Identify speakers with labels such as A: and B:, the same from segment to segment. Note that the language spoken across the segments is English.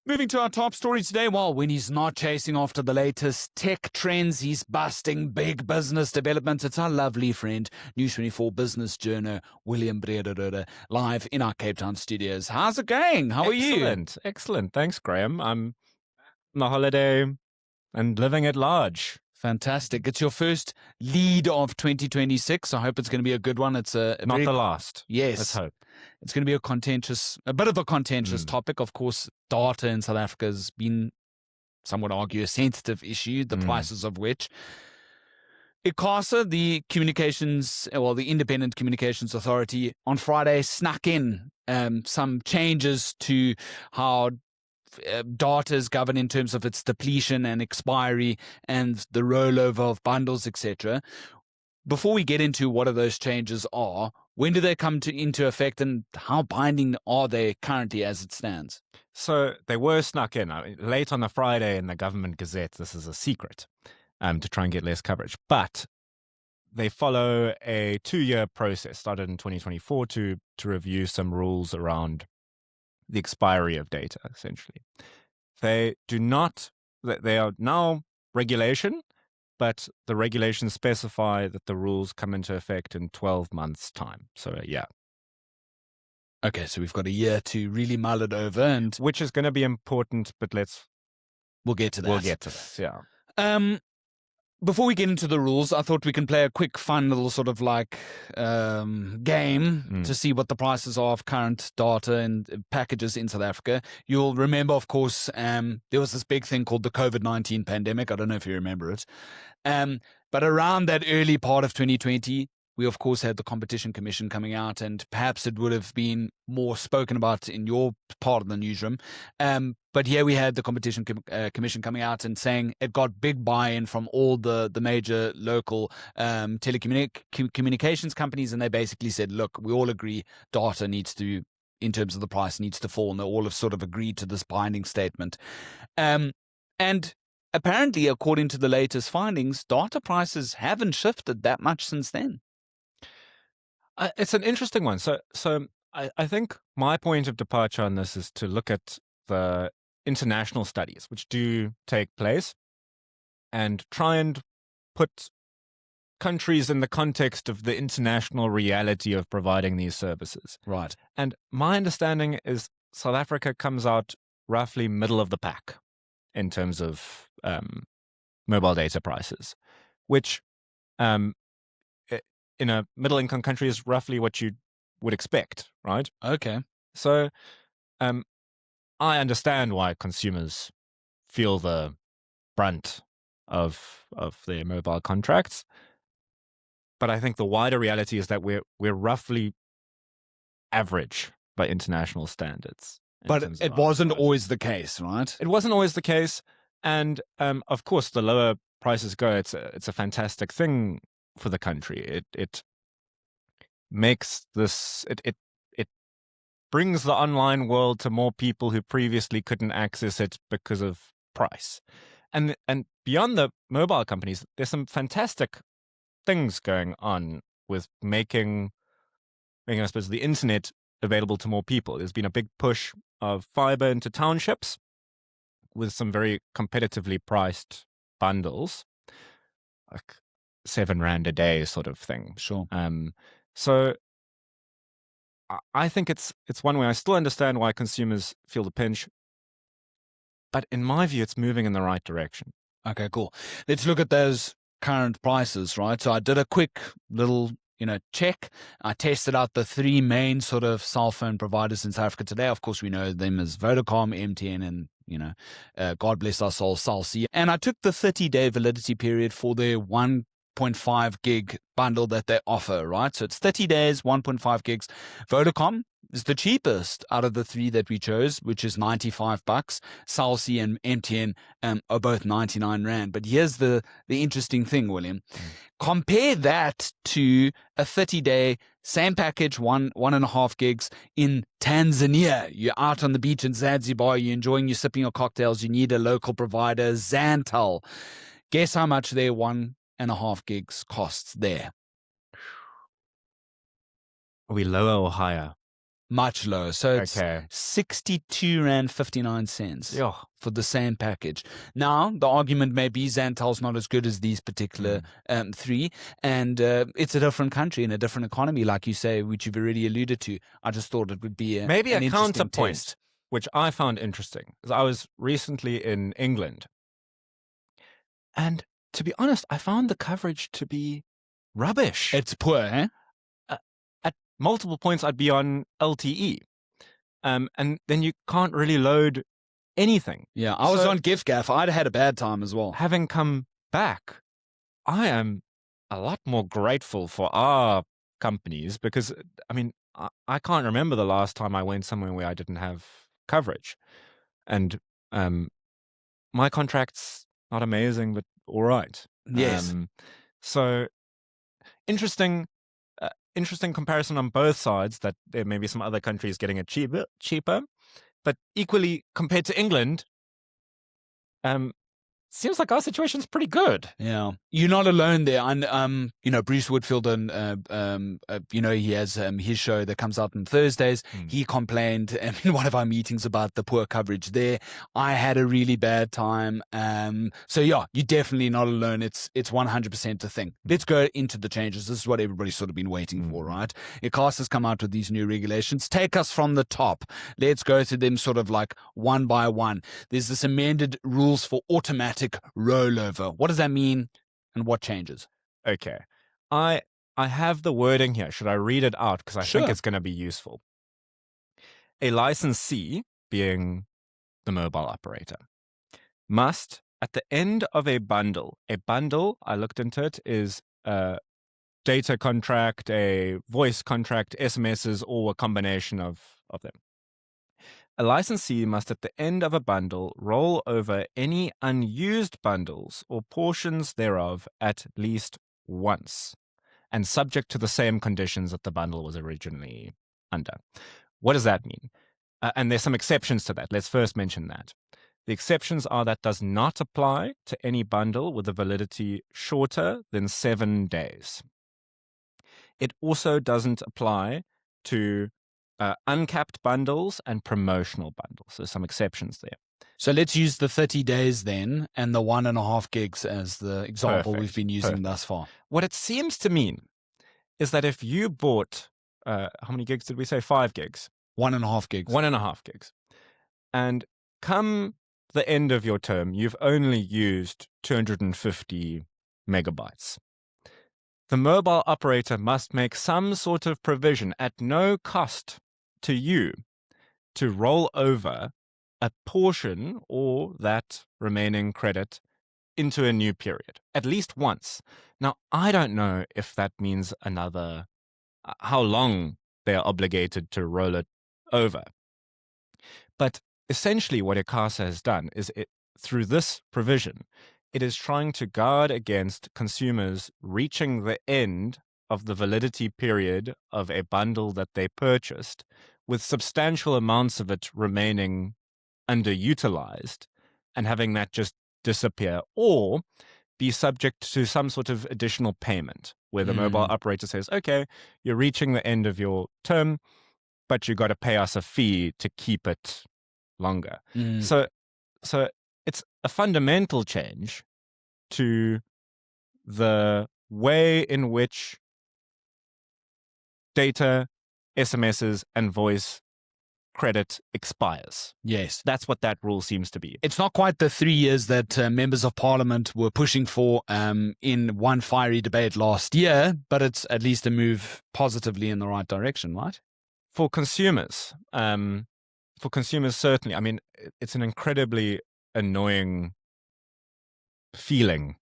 A: Moving to our top story today, well, when he's not chasing after the latest tech trends, he's busting big business developments. It's our lovely friend, News 24 business journo, William Brederode, live in our Cape Town studios. How's it going? How are you?
B: Excellent. Thanks, Graham. I'm on a holiday and living at large.
A: Fantastic. It's your first lead of 2026. I hope it's going to be a good one. It's
B: Not the last.
A: Yes.
B: Let's hope.
A: It's going to be a bit of a contentious topic. Of course, data in South Africa has been, some would argue, a sensitive issue, the prices of which. ICASA, the Independent Communications Authority, on Friday snuck in some changes to how data is governed in terms of its depletion and expiry and the rollover of bundles, etc. Before we get into what those changes are, when do they come into effect and how binding are they currently as it stands?
B: So they were snuck in late on a Friday in the Government Gazette. This is a secret to try and get less coverage. But they follow a 2-year process started in 2024 to review some rules around the expiry of data, essentially. They are now regulation, but the regulations specify that the rules come into effect in 12 months' time. So, yeah.
A: Okay, so we've got a year to really mull it over, and
B: which is going to be important, but
A: we'll get to that.
B: We'll get to that, yeah.
A: Before we get into the rules, I thought we can play a quick, fun little sort of like game to see what the prices are of current data and packages in South Africa. You'll remember, of course, there was this big thing called the COVID-19 pandemic. I don't know if you remember it. But around that early part of 2020, we, of course, had the Competition Commission coming out, and perhaps it would have been more spoken about in your part of the newsroom. But here we had the Competition Commission coming out and saying it got big buy-in from all the major local telecommunications companies, and they basically said, look, we all agree data needs to, in terms of the price, needs to fall, and they all have sort of agreed to this binding statement. And apparently, according to the latest findings, data prices haven't shifted that much since then.
B: It's an interesting one. So I think my point of departure on this is to look at the international studies which do take place and try and put countries in the context of the international reality of providing these services.
A: Right.
B: And my understanding is South Africa comes out roughly middle of the pack in terms of mobile data prices, which in a middle-income country is roughly what you would expect, right?
A: Okay.
B: So I understand why consumers feel the brunt of their mobile contracts, but I think the wider reality is that we're roughly average by international standards.
A: But it wasn't always the case, right?
B: It wasn't always the case, and of course, the lower prices go, it's a fantastic thing for the country. It makes this it brings the online world to more people who previously couldn't access it because of price. And beyond the mobile companies, there's some fantastic things going on with making I suppose the internet available to more people. There's been a big push of fiber into townships with some very competitively priced bundles, like 7 rand a day sort of thing.
A: Sure.
B: So I think it's one way. I still understand why consumers feel the pinch, but in my view, it's moving in the right direction.
A: Okay, cool. Let's look at those current prices, right? So I did a quick little check. I tested out the 3 main sort of cell phone providers in South Africa today. Of course, we know them as Vodacom, MTN, and God bless our soul, Cell C. And I took the 30-day validity period for their 1.5 gig bundle that they offer, right? So it's 30 days, 1.5 gigs. Vodacom is the cheapest out of the 3 that we chose, which is $95. Cell C and MTN are both 99 rand. But here's the interesting thing, William. Compare that to a 30-day, same package, 1.5 gigs in Tanzania. You're out on the beach in Zanzibar, you're enjoying, you're sipping your cocktails, you need a local provider, Zantel. Guess how much their 1.5 gigs costs there?
B: Are we lower or higher?
A: Much lower. So it's
B: Okay.
A: 62 Rand 59 cents
B: Yeah.
A: for the same package. Now, the argument may be Zantel's not as good as these particular three, and it's a different country and a different economy, like you say, which you've already alluded to. I just thought it would be
B: Maybe
A: an
B: a
A: interesting
B: counterpoint,
A: test.
B: which I found interesting. Because I was recently in England. And to be honest, I found the coverage to be rubbish.
A: It's poor, eh?
B: At multiple points, I'd be on LTE. And then you can't really load anything.
A: Yeah, I was
B: So-
A: on GIFGAF. I'd had a bad time as well.
B: Having come back, I am a lot more grateful for our companies because, I mean, I can't remember the last time I went somewhere where I didn't have coverage. And my contract's not amazing, but all right.
A: Yes.
B: So interesting comparison on both sides, that there may be some other countries getting it cheaper, but equally compared to England, seems like our situation's pretty good.
A: Yeah, you're not alone there. And Bruce Woodfield, and he has his show that comes out on Thursdays. He complained in one of our meetings about the poor coverage there. I had a really bad time. So yeah, you're definitely not alone. It's 100% a thing. Let's go into the changes. This is what everybody's sort of been waiting for, right? ICAST has come out with these new regulations. Take us from the top. Let's go to them sort of like one by one. There's this amended rules for automatic rollover. What does that mean, and what changes?
B: Okay. I have the wording here. Should I read it out? Because I think
A: Sure.
B: it's going to be useful. A licensee, being the mobile operator, must, at the end of a bundle, I looked into it, is a data contract, a voice contract, SMSs, or a combination of them. A licensee must, at the end of a bundle, roll over any unused bundles or portions thereof at least once, and subject to the same conditions that the bundle was originally under. What does that mean? And there's some exceptions to that. Let's first mention that. The exceptions are that does not apply to any bundle with a validity shorter than 7 days. It also doesn't apply to uncapped bundles and promotional bundles. There's some exceptions there.
A: So let's use the 30 days then and the 1.5 gigs as the example we've been using thus far.
B: What it seems to mean is that if you bought, how many gigs did we say? 5 gigs.
A: 1.5 gigs.
B: 1.5 gigs. And come the end of your term, you've only used 250 megabytes. The mobile operator must make some sort of provision at no cost to you to roll over a portion or that remaining credit into a new period, at least once. Now, I don't know if that means how long they are obligated to roll it over. But essentially what ICASA has done is, through this provision, it is trying to guard against consumers reaching the end of the validity period of a bundle that they purchased with substantial amounts of it remaining underutilized and having that just disappear, or be subject to some sort of additional payment where the mobile operator says, okay, you're reaching the end of your term, but you got to pay us a fee to keep it longer. So it's a fundamental change to the way in which data, SMSs, and voice credit expires.
A: Yes.
B: That's what that rule seems to be.
A: It's not quite the 3 years that members of parliament were pushing for in one fiery debate last year, but it's at least a move positively in the right direction, right?
B: For consumers, certainly. I mean, it's an incredibly annoying feeling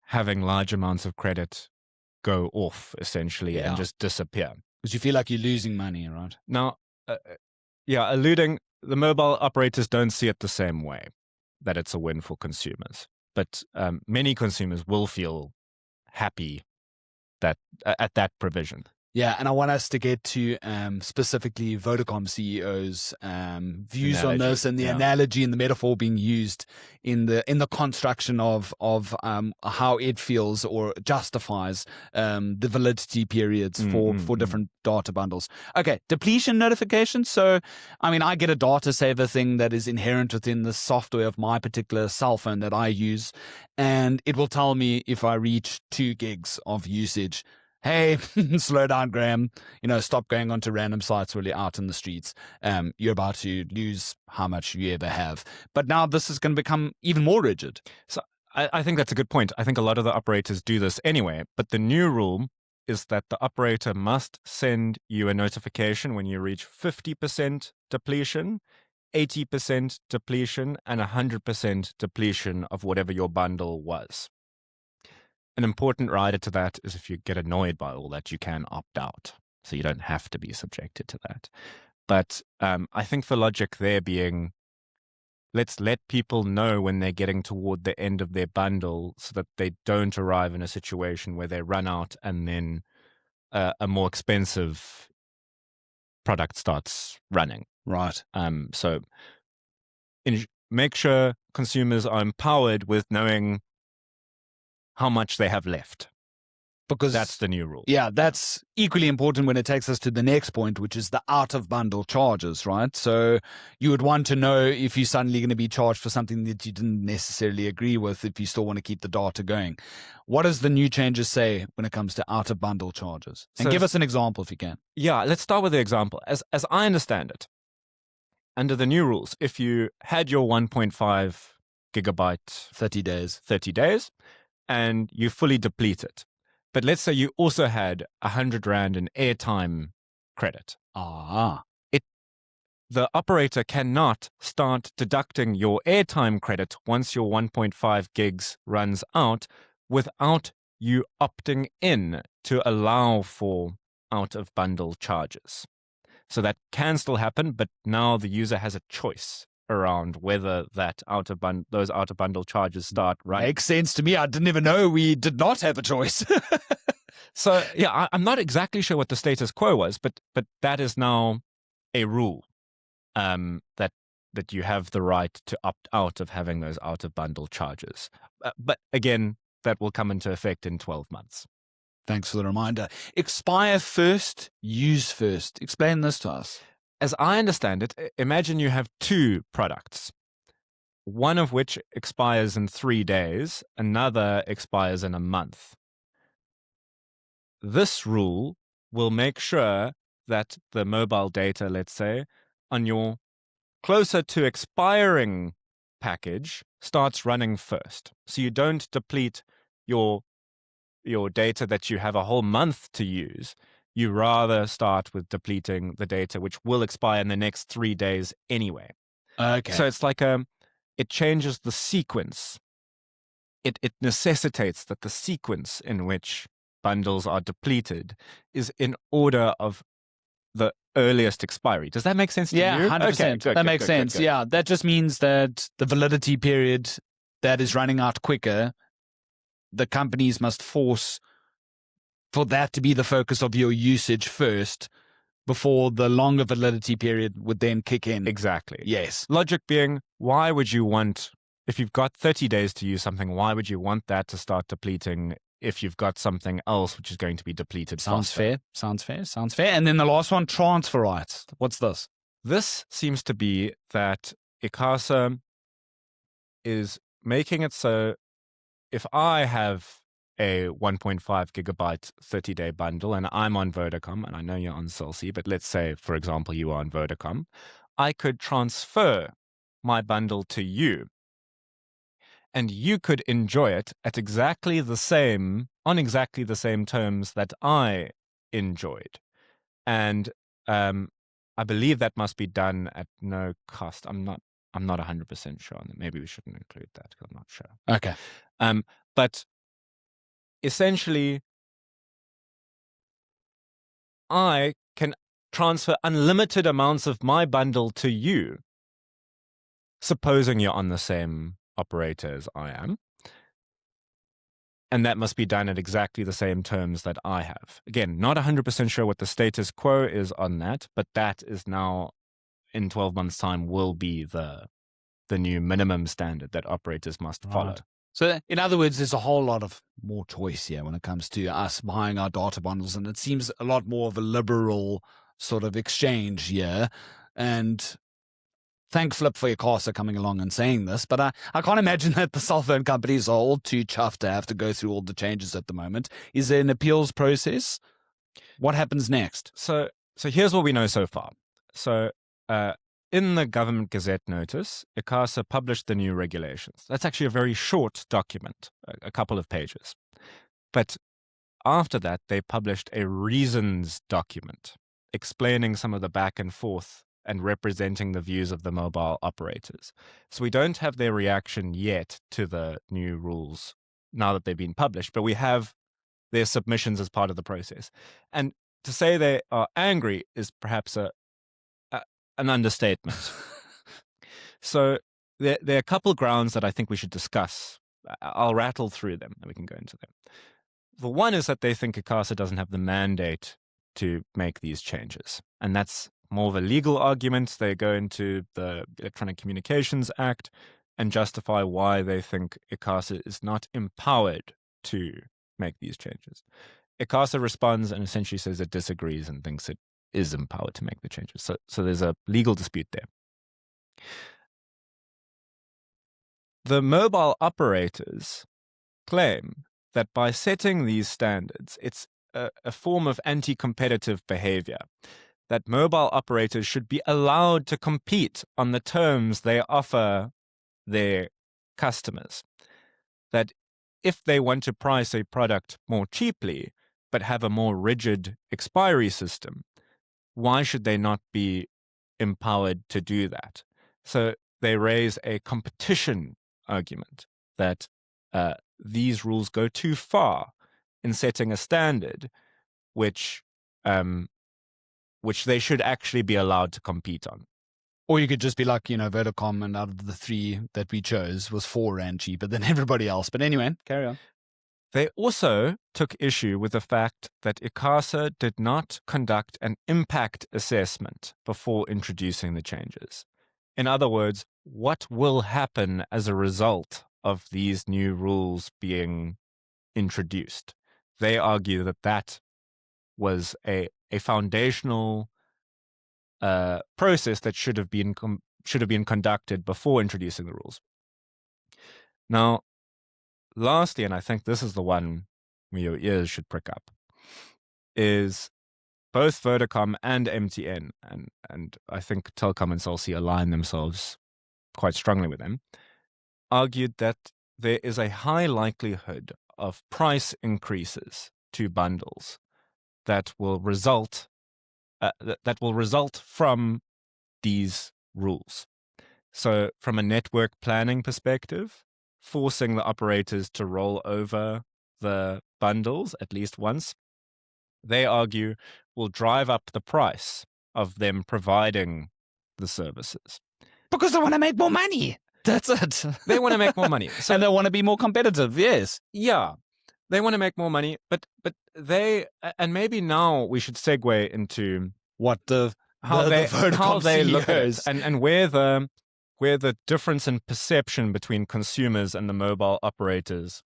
B: having large amounts of credit go off, essentially, and just disappear.
A: Because you feel like you're losing money, right?
B: Now, alluding, the mobile operators don't see it the same way, that it's a win for consumers. But many consumers will feel happy at that provision.
A: Yeah, and I want us to get to specifically Vodacom CEOs' views on this,
B: Analogy,
A: and the
B: yeah.
A: analogy and the metaphor being used in the construction of how it feels or justifies the validity periods for different data bundles. Okay, depletion notifications. So, I mean, I get a data saver thing that is inherent within the software of my particular cell phone that I use, and it will tell me if I reach 2 gigs of usage. Hey, slow down, Graham. Stop going onto random sites while you're out in the streets. You're about to lose how much you ever have. But now this is going to become even more rigid.
B: So I think that's a good point. I think a lot of the operators do this anyway, but the new rule is that the operator must send you a notification when you reach 50% depletion, 80% depletion, and 100% depletion of whatever your bundle was. An important rider to that is if you get annoyed by all that, you can opt out. So you don't have to be subjected to that. But I think the logic there being, let's let people know when they're getting toward the end of their bundle so that they don't arrive in a situation where they run out and then a more expensive product starts running.
A: Right.
B: So make sure consumers are empowered with knowing how much they have left.
A: Because
B: that's the new rule.
A: Yeah, that's equally important when it takes us to the next point, which is the out-of-bundle charges, right? So you would want to know if you're suddenly going to be charged for something that you didn't necessarily agree with if you still want to keep the data going. What does the new changes say when it comes to out-of-bundle charges? And
B: So
A: give us an example if you can.
B: Yeah, let's start with the example. As I understand it, under the new rules, if you had your 1.5 gigabyte
A: 30 days,
B: and you fully deplete it, but let's say you also had 100 Rand in airtime credit. The operator cannot start deducting your airtime credit once your 1.5 gigs runs out without you opting in to allow for out-of-bundle charges. So that can still happen, but now the user has a choice around whether that those out-of-bundle charges start running.
A: Makes sense to me. I didn't even know we did not have a choice.
B: So yeah, I'm not exactly sure what the status quo was, but that is now a rule, that you have the right to opt out of having those out-of-bundle charges. But again, that will come into effect in 12 months.
A: Thanks for the reminder. Expire first, use first. Explain this to us.
B: As I understand it, imagine you have 2 products, one of which expires in 3 days, another expires in a month. This rule will make sure that the mobile data, let's say, on your closer to expiring package starts running first. So you don't deplete your data that you have a whole month to use. You rather start with depleting the data which will expire in the next 3 days anyway.
A: Okay.
B: So it's like it changes the sequence. It necessitates that the sequence in which bundles are depleted is in order of the earliest expiry. Does that make sense to you?
A: Yeah, 100%.
B: Okay, good,
A: that makes sense.
B: Good.
A: Yeah, that just means that the validity period that is running out quicker, the companies must force for that to be the focus of your usage first before the longer validity period would then kick in.
B: Exactly.
A: Yes.
B: Logic being, why would you want, if you've got 30 days to use something, why would you want that to start depleting if you've got something else which is going to be depleted faster?
A: Sounds fair. And then the last one, transfer rights. What's this?
B: This seems to be that ICASA is making it so if I have a 1.5 gigabyte 30-day bundle and I'm on Vodacom, and I know you're on Cell C, but let's say, for example, you are on Vodacom, I could transfer my bundle to you, and you could enjoy it at on exactly the same terms that I enjoyed. And I believe that must be done at no cost. I'm not 100% sure on that. Maybe we shouldn't include that because I'm not sure.
A: Okay.
B: But essentially, I can transfer unlimited amounts of my bundle to you, supposing you're on the same operator as I am. And that must be done at exactly the same terms that I have. Again, not 100% sure what the status quo is on that, but that is now, in 12 months' time, will be the new minimum standard that operators must follow.
A: Right. So, in other words, there's a whole lot of more choice here when it comes to us buying our data bundles, and it seems a lot more of a liberal sort of exchange here. And thank Flip for your caster coming along and saying this, but I can't imagine that the cell phone companies are all too chuffed to have to go through all the changes at the moment. Is there an appeals process? What happens next?
B: So here's what we know so far. So in the Government Gazette notice, ICASA published the new regulations. That's actually a very short document, a couple of pages. But after that, they published a reasons document explaining some of the back and forth and representing the views of the mobile operators. So we don't have their reaction yet to the new rules now that they've been published, but we have their submissions as part of the process. And to say they are angry is perhaps an understatement. So there are a couple grounds that I think we should discuss. I'll rattle through them and we can go into them. The one is that they think ICASA doesn't have the mandate to make these changes. And that's more of a legal argument. They go into the Electronic Communications Act and justify why they think ICASA is not empowered to make these changes. ICASA responds and essentially says it disagrees and thinks it is empowered to make the changes. So there's a legal dispute there. The mobile operators claim that by setting these standards, it's a form of anti-competitive behavior, that mobile operators should be allowed to compete on the terms they offer their customers. That if they want to price a product more cheaply, but have a more rigid expiry system, why should they not be empowered to do that? So they raise a competition argument that these rules go too far in setting a standard which they should actually be allowed to compete on.
A: Or you could just be like, Vodacom, and out of the three that we chose was 4 rand cheaper than everybody else. But anyway, carry on.
B: They also took issue with the fact that ICASA did not conduct an impact assessment before introducing the changes. In other words, what will happen as a result of these new rules being introduced? They argue that that was a foundational process that should have been conducted before introducing the rules. Now, lastly, and I think this is the one where your ears should prick up, is both Vodacom and MTN, and I think Telkom and Cell C align themselves quite strongly with them, argued that there is a high likelihood of price increases to bundles that will result from these rules. So from a network planning perspective, forcing the operators to roll over the bundles at least once, they argue will drive up the price of them providing the services.
A: Because they want to make more money. That's it.
B: They want to make more money.
A: So, and they want to be more competitive, yes.
B: Yeah. They want to make more money, but they, and maybe now we should segue into
A: what
B: how they look at it, and where the difference in perception between consumers and the mobile operators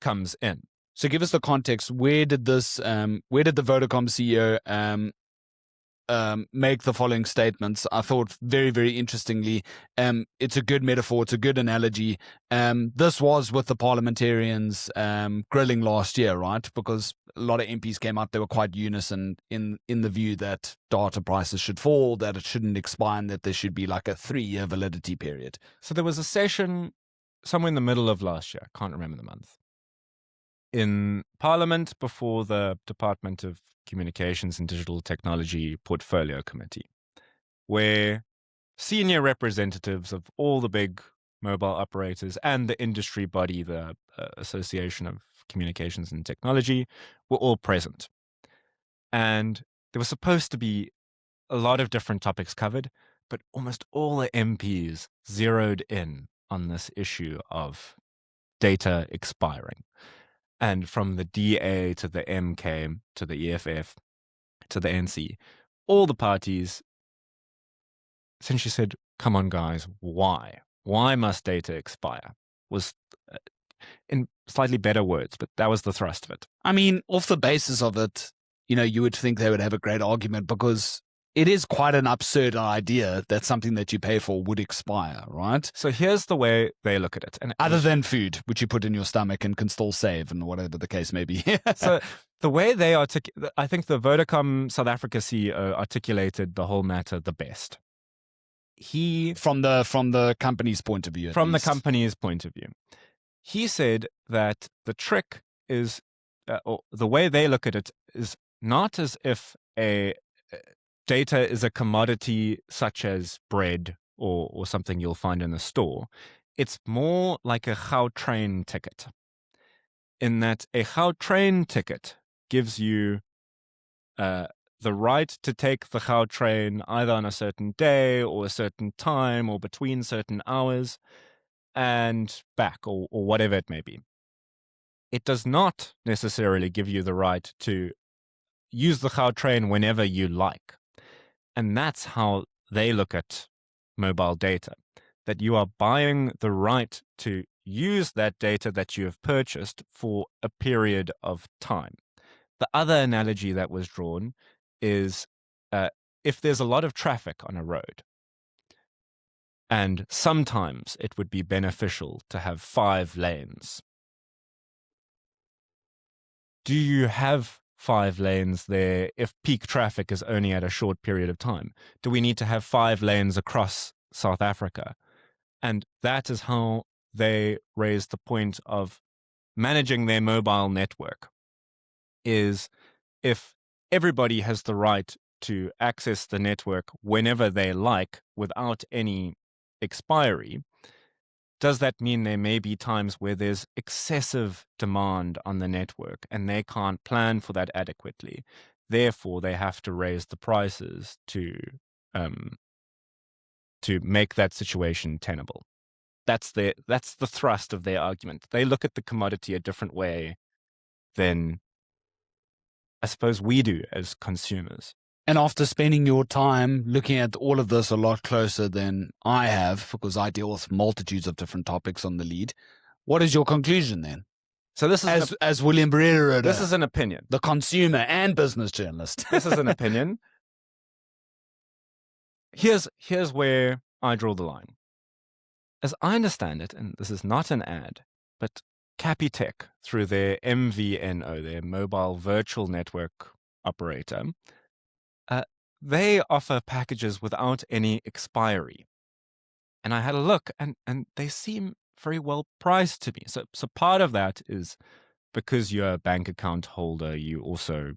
B: comes in.
A: So give us the context. Where did the Vodacom CEO make the following statements? I thought very, very interestingly, it's a good metaphor, it's a good analogy. This was with the parliamentarians grilling last year, right? Because a lot of MPs came out, they were quite unison in the view that data prices should fall, that it shouldn't expire, and that there should be like a 3-year validity period.
B: So there was a session somewhere in the middle of last year, I can't remember the month, in Parliament before the Department of Communications and Digital Technology Portfolio Committee, where senior representatives of all the big mobile operators and the industry body, the Association of Communications and Technology, were all present. And there was supposed to be a lot of different topics covered, but almost all the MPs zeroed in on this issue of data expiring. And from the DA to the MK to the EFF to the NC, all the parties essentially said, come on, guys, why? Why must data expire? Was in slightly better words, but that was the thrust of it.
A: I mean, off the basis of it, you would think they would have a great argument because it is quite an absurd idea that something that you pay for would expire, right?
B: So here's the way they look at it. And
A: other than food, which you put in your stomach and can still save and whatever the case may be.
B: So the way they I think the Vodacom South Africa CEO articulated the whole matter the best.
A: From the company's point of view.
B: From the company's point of view. He said that the trick is, or the way they look at it is not as if data is a commodity such as bread or something you'll find in a store. It's more like a Gautrain ticket, in that a Gautrain ticket gives you the right to take the Gautrain either on a certain day or a certain time or between certain hours and back or whatever it may be. It does not necessarily give you the right to use the Gautrain whenever you like. And that's how they look at mobile data, that you are buying the right to use that data that you have purchased for a period of time. The other analogy that was drawn is if there's a lot of traffic on a road, and sometimes it would be beneficial to have 5 lanes. Do you have 5 lanes there if peak traffic is only at a short period of time? Do we need to have 5 lanes across South Africa? And that is how they raise the point of managing their mobile network, is if everybody has the right to access the network whenever they like without any expiry, does that mean there may be times where there's excessive demand on the network and they can't plan for that adequately? Therefore, they have to raise the prices to make that situation tenable. That's the thrust of their argument. They look at the commodity a different way than I suppose we do as consumers.
A: And after spending your time looking at all of this a lot closer than I have, because I deal with multitudes of different topics on the lead, what is your conclusion then?
B: So this is
A: as William Brerer,
B: this is an opinion.
A: The consumer and business journalist.
B: This is an opinion. Here's where I draw the line. As I understand it, and this is not an ad, but Capitec, through their MVNO, their mobile virtual network operator, they offer packages without any expiry. And I had a look, and they seem very well priced to me. So part of that is because you're a bank account holder, you also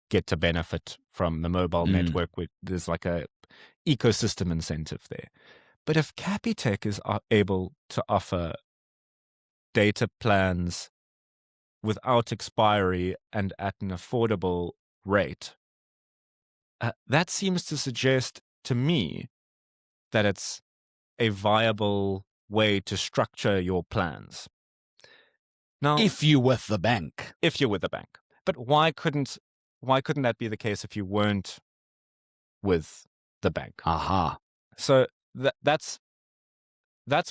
B: get to benefit from the mobile network. There's like a ecosystem incentive there. But if Capitec is able to offer data plans without expiry and at an affordable rate, that seems to suggest to me that it's a viable way to structure your plans. Now,
A: if you're with the bank.
B: But why couldn't that be the case if you weren't with the bank?
A: Aha.
B: So that's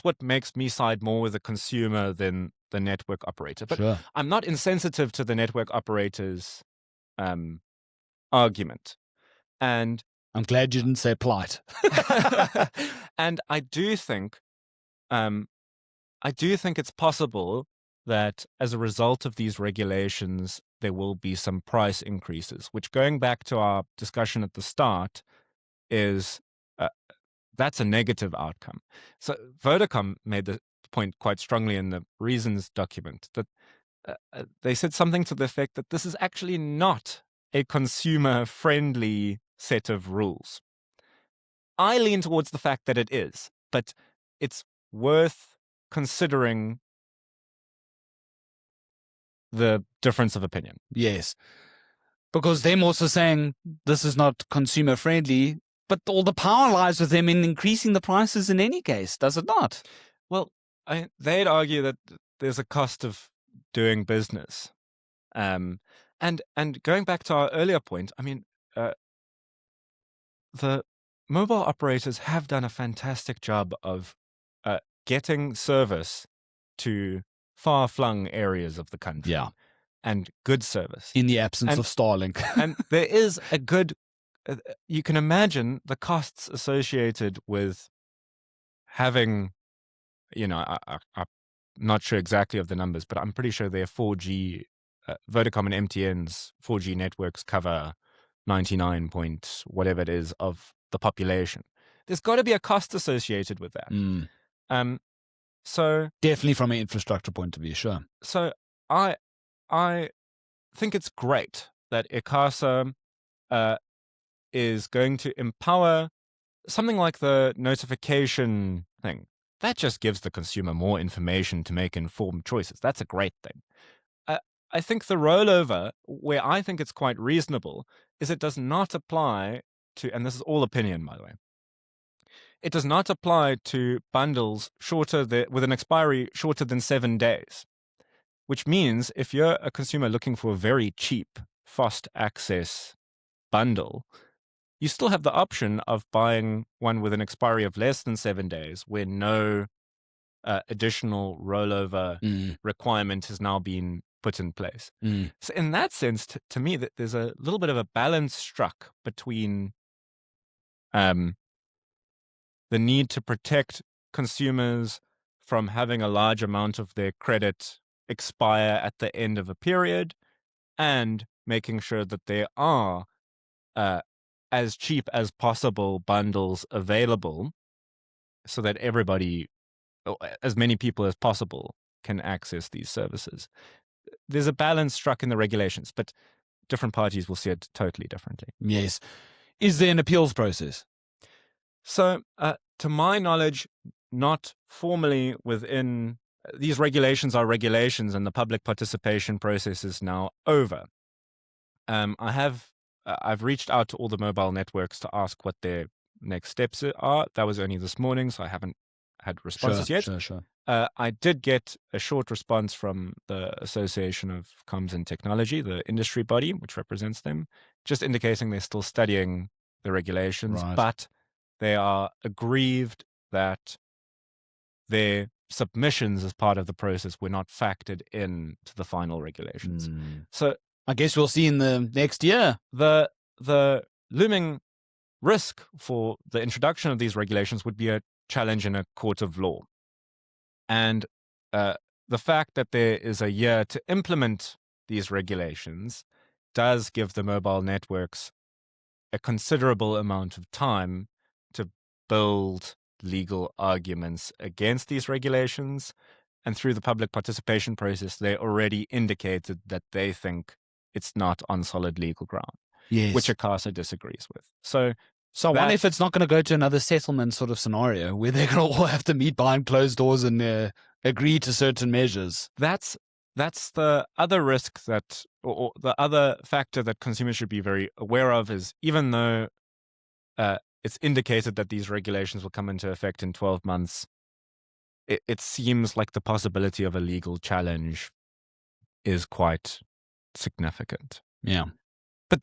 B: what makes me side more with the consumer than the network operator. But
A: sure.
B: I'm not insensitive to the network operator's argument. And
A: I'm glad you didn't say polite.
B: And I do think it's possible that as a result of these regulations, there will be some price increases, which, going back to our discussion at the start, is that's a negative outcome. So Vodacom made the point quite strongly in the reasons document that they said something to the effect that this is actually not a consumer-friendly set of rules. I lean towards the fact that it is, but it's worth considering the difference of opinion.
A: Yes. Because them also saying this is not consumer friendly, but all the power lies with them in increasing the prices in any case, does it not?
B: Well, they'd argue that there's a cost of doing business. And going back to our earlier point, I mean, the mobile operators have done a fantastic job of getting service to far-flung areas of the country.
A: Yeah.
B: And good service.
A: In the absence of Starlink.
B: And there is a good, you can imagine the costs associated with having, I'm not sure exactly of the numbers, but I'm pretty sure their 4G, Vodacom and MTN's 4G networks cover 99 point whatever it is of the population. There's got to be a cost associated with that. So
A: definitely from an infrastructure point of view, sure.
B: So I think it's great that ICASA is going to empower something like the notification thing. That just gives the consumer more information to make informed choices. That's a great thing. I think the rollover, where I think it's quite reasonable, is it does not apply to, and this is all opinion, by the way, it does not apply to bundles with an expiry shorter than 7 days. Which means if you're a consumer looking for a very cheap, fast access bundle, you still have the option of buying one with an expiry of less than 7 days where no additional rollover requirement has now been put in place. So in that sense, to me, that there's a little bit of a balance struck between the need to protect consumers from having a large amount of their credit expire at the end of a period and making sure that there are as cheap as possible bundles available so that everybody, as many people as possible, can access these services. There's a balance struck in the regulations, but different parties will see it totally differently.
A: Yes. Is there an appeals process?
B: So, to my knowledge, not formally within these regulations are regulations, and the public participation process is now over. I've reached out to all the mobile networks to ask what their next steps are. That was only this morning, so I haven't had responses yet.
A: Sure.
B: I did get a short response from the Association of Comms and Technology, the industry body, which represents them, just indicating they're still studying the regulations, but they are aggrieved that their submissions as part of the process were not factored into the final regulations. So
A: I guess we'll see in the next year.
B: The looming risk for the introduction of these regulations would be a challenge in a court of law. And the fact that there is a year to implement these regulations does give the mobile networks a considerable amount of time to build legal arguments against these regulations. And through the public participation process, they already indicated that they think it's not on solid legal ground, which ICASA disagrees with. So
A: I wonder if it's not going to go to another settlement sort of scenario where they're going to all have to meet behind closed doors and agree to certain measures.
B: That's the other risk that, or the other factor that consumers should be very aware of is, even though it's indicated that these regulations will come into effect in 12 months, it seems like the possibility of a legal challenge is quite significant.
A: Yeah.
B: But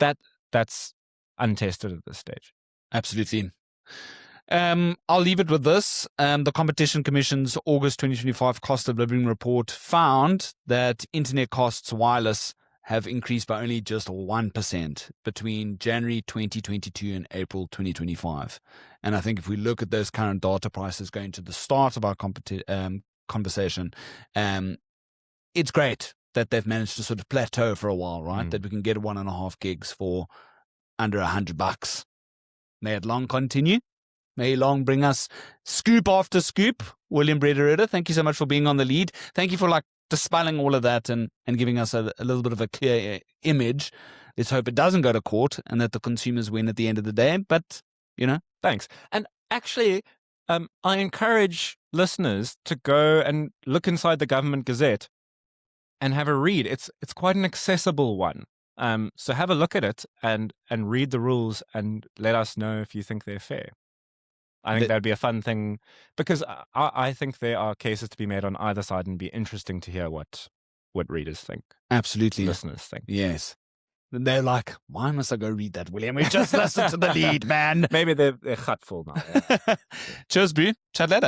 B: that's untested at this stage.
A: Absolutely. I'll leave it with this. The Competition Commission's August 2025 cost of living report found that internet costs wireless have increased by only just 1% between January 2022 and April 2025. And I think if we look at those current data prices going to the start of our conversation, it's great that they've managed to sort of plateau for a while, right? That we can get 1.5 gigs for under $100. May it long continue. May long bring us scoop after scoop. William Brederode, thank you so much for being on the lead. Thank you for dispelling all of that and giving us a little bit of a clear image. Let's hope it doesn't go to court and that the consumers win at the end of the day. But,
B: Thanks. And actually, I encourage listeners to go and look inside the Government Gazette and have a read. It's quite an accessible one. So have a look at it and read the rules and let us know if you think they're fair. I think that'd be a fun thing, because I think there are cases to be made on either side, and it'd be interesting to hear what readers think.
A: Absolutely.
B: Listeners think.
A: Yes. They're like, why must I go read that, William? We just listened to the lead, man.
B: Maybe they're hutful now. Yeah.
A: Cheers, B. Chat later.